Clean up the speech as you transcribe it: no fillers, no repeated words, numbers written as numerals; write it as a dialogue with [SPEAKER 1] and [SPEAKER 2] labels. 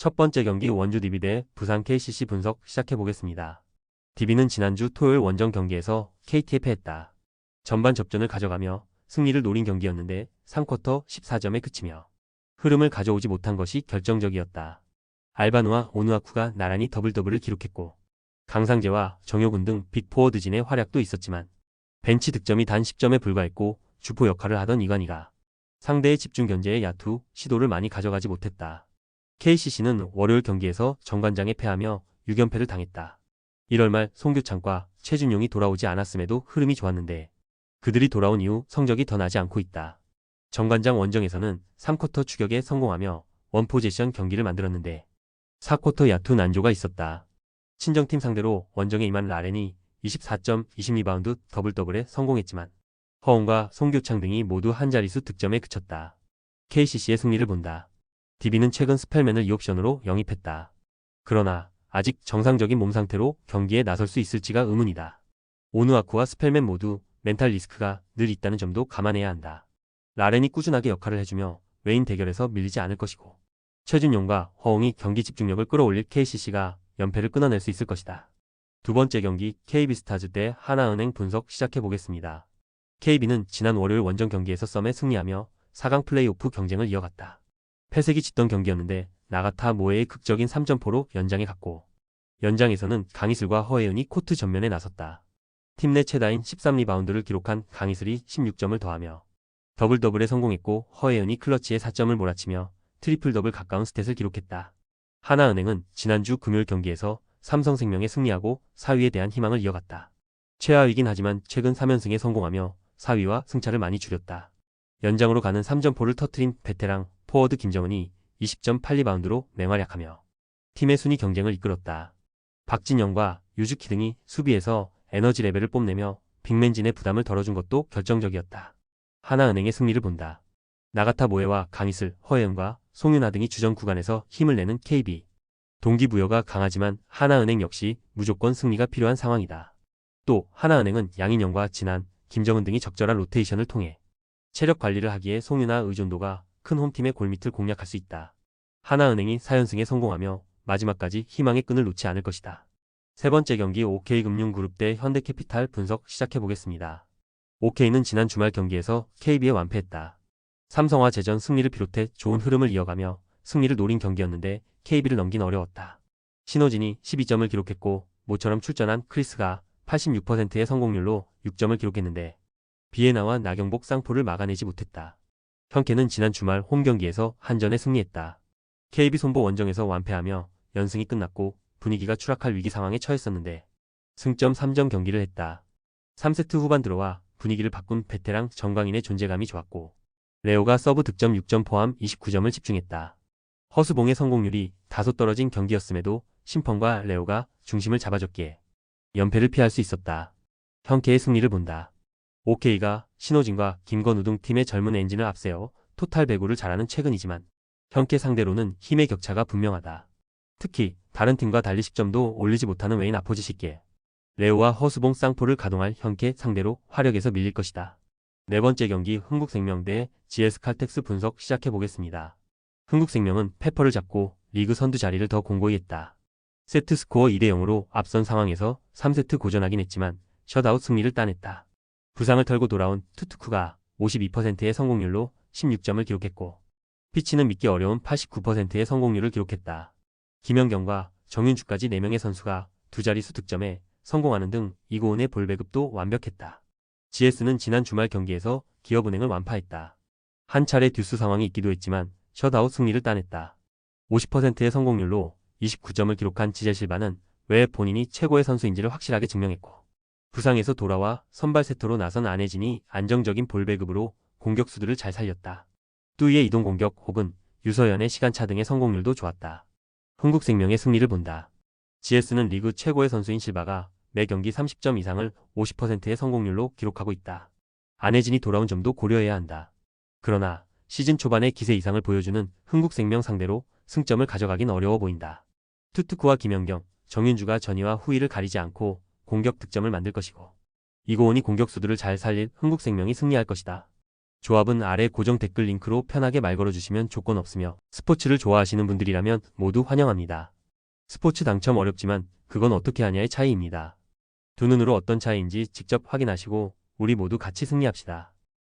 [SPEAKER 1] 첫 번째 경기 원주 DB 대 부산 KCC 분석 시작해보겠습니다. DB는 지난주 토요일 원정 경기에서 KT에 패했다. 전반 접전을 가져가며 승리를 노린 경기였는데 3쿼터 14점에 그치며 흐름을 가져오지 못한 것이 결정적이었다. 알바누와 오누아쿠가 나란히 더블더블을 기록했고 강상재와 정효근 등 빅포워드진의 활약도 있었지만 벤치 득점이 단 10점에 불과했고 주포 역할을 하던 이관희가 상대의 집중 견제에 야투 시도를 많이 가져가지 못했다. KCC는 월요일 경기에서 정관장에 패하며 6연패를 당했다. 1월 말 송교창과 최준용이 돌아오지 않았음에도 흐름이 좋았는데 그들이 돌아온 이후 성적이 더 나지 않고 있다. 정관장 원정에서는 3쿼터 추격에 성공하며 원포제션 경기를 만들었는데 4쿼터 야투 난조가 있었다. 친정팀 상대로 원정에 임한 라렌이 24점, 20리바운드 더블더블에 성공했지만 허웅과 송교창 등이 모두 한 자릿수 득점에 그쳤다. KCC의 승리를 본다. DB는 최근 스펠맨을 2옵션으로 영입했다. 그러나 아직 정상적인 몸 상태로 경기에 나설 수 있을지가 의문이다. 오누아쿠와 스펠맨 모두 멘탈 리스크가 늘 있다는 점도 감안해야 한다. 라렌이 꾸준하게 역할을 해주며 외인 대결에서 밀리지 않을 것이고 최준용과 허웅이 경기 집중력을 끌어올릴 KCC가 연패를 끊어낼 수 있을 것이다. 두 번째 경기 KB스타즈 대 하나은행 분석 시작해보겠습니다. KB는 지난 월요일 원정 경기에서 썸에 승리하며 4강 플레이오프 경쟁을 이어갔다. 패색이 짙던 경기였는데 나가타 모에의 극적인 3점포로 연장에 갔고 연장에서는 강희슬과 허혜은이 코트 전면에 나섰다. 팀 내 최다인 13리바운드를 기록한 강희슬이 16점을 더하며 더블더블에 성공했고 허혜은이 클러치에 4점을 몰아치며 트리플 더블 가까운 스탯을 기록했다. 하나은행은 지난주 금요일 경기에서 삼성생명에 승리하고 4위에 대한 희망을 이어갔다. 최하위긴 하지만 최근 3연승에 성공하며 4위와 승차를 많이 줄였다. 연장으로 가는 3점포를 터트린 베테랑 포워드 김정은이 20.8리바운드로 맹활약하며 팀의 순위 경쟁을 이끌었다. 박진영과 유즈키 등이 수비에서 에너지 레벨을 뽐내며 빅맨진의 부담을 덜어준 것도 결정적이었다. 하나은행의 승리를 본다. 나가타 모에와 강희슬, 허혜은과 송윤아 등이 주전 구간에서 힘을 내는 KB. 동기부여가 강하지만 하나은행 역시 무조건 승리가 필요한 상황이다. 또 하나은행은 양인영과 진한, 김정은 등이 적절한 로테이션을 통해 체력 관리를 하기에 송윤아 의존도가 큰 홈팀의 골밑을 공략할 수 있다. 하나은행이 4연승에 성공하며 마지막까지 희망의 끈을 놓지 않을 것이다. 세 번째 경기 OK금융그룹 대 현대캐피탈 분석 시작해보겠습니다. OK는 지난 주말 경기에서 KB에 완패했다. 삼성화 재전 승리를 비롯해 좋은 흐름을 이어가며 승리를 노린 경기였는데 KB를 넘긴 어려웠다. 신호진이 12점을 기록했고 모처럼 출전한 크리스가 86%의 성공률로 6점을 기록했는데 비에나와 나경복 쌍포를 막아내지 못했다. 현케는 지난 주말 홈 경기에서 한전에 승리했다. KB 손보 원정에서 완패하며 연승이 끝났고 분위기가 추락할 위기 상황에 처했었는데 승점 3점 경기를 했다. 3세트 후반 들어와 분위기를 바꾼 베테랑 정광인의 존재감이 좋았고 레오가 서브 득점 6점 포함 29점을 집중했다. 허수봉의 성공률이 다소 떨어진 경기였음에도 심펀과 레오가 중심을 잡아줬기에 연패를 피할 수 있었다. 현케의 승리를 본다. OK가 신호진과 김건우 등 팀의 젊은 엔진을 앞세워 토탈 배구를 잘하는 최근이지만 현케 상대로는 힘의 격차가 분명하다. 특히 다른 팀과 달리 10점도 올리지 못하는 외인 아포지시기에 레오와 허수봉 쌍포를 가동할 현케 상대로 화력에서 밀릴 것이다. 네 번째 경기 흥국생명 대 GS칼텍스 분석 시작해보겠습니다. 흥국생명은 페퍼를 잡고 리그 선두 자리를 더 공고히 했다. 세트 스코어 2대0으로 앞선 상황에서 3세트 고전하긴 했지만 셧아웃 승리를 따냈다. 부상을 털고 돌아온 투투쿠가 52%의 성공률로 16점을 기록했고 피치는 믿기 어려운 89%의 성공률을 기록했다. 김연경과 정윤주까지 4명의 선수가 두 자릿수 득점에 성공하는 등 이고은의 볼 배급도 완벽했다. GS는 지난 주말 경기에서 기업은행을 완파했다. 한 차례 듀스 상황이 있기도 했지만 셧아웃 승리를 따냈다. 50%의 성공률로 29점을 기록한 지제실바는 왜 본인이 최고의 선수인지를 확실하게 증명했고 부상에서 돌아와 선발 세터로 나선 안혜진이 안정적인 볼 배급으로 공격수들을 잘 살렸다. 뚜이의 이동 공격 혹은 유서연의 시간차 등의 성공률도 좋았다. 흥국생명의 승리를 본다. GS는 리그 최고의 선수인 실바가 매 경기 30점 이상을 50%의 성공률로 기록하고 있다. 안혜진이 돌아온 점도 고려해야 한다. 그러나 시즌 초반에 기세 이상을 보여주는 흥국생명 상대로 승점을 가져가긴 어려워 보인다. 투투쿠와 김연경, 정윤주가 전위와 후위를 가리지 않고 공격 득점을 만들 것이고 이고은이 공격수들을 잘 살릴 흥국생명이 승리할 것이다. 조합은 아래 고정 댓글 링크로 편하게 말 걸어주시면 조건 없으며 스포츠를 좋아하시는 분들이라면 모두 환영합니다. 스포츠 당첨 어렵지만 그건 어떻게 하냐의 차이입니다. 두 눈으로 어떤 차이인지 직접 확인하시고 우리 모두 같이 승리합시다.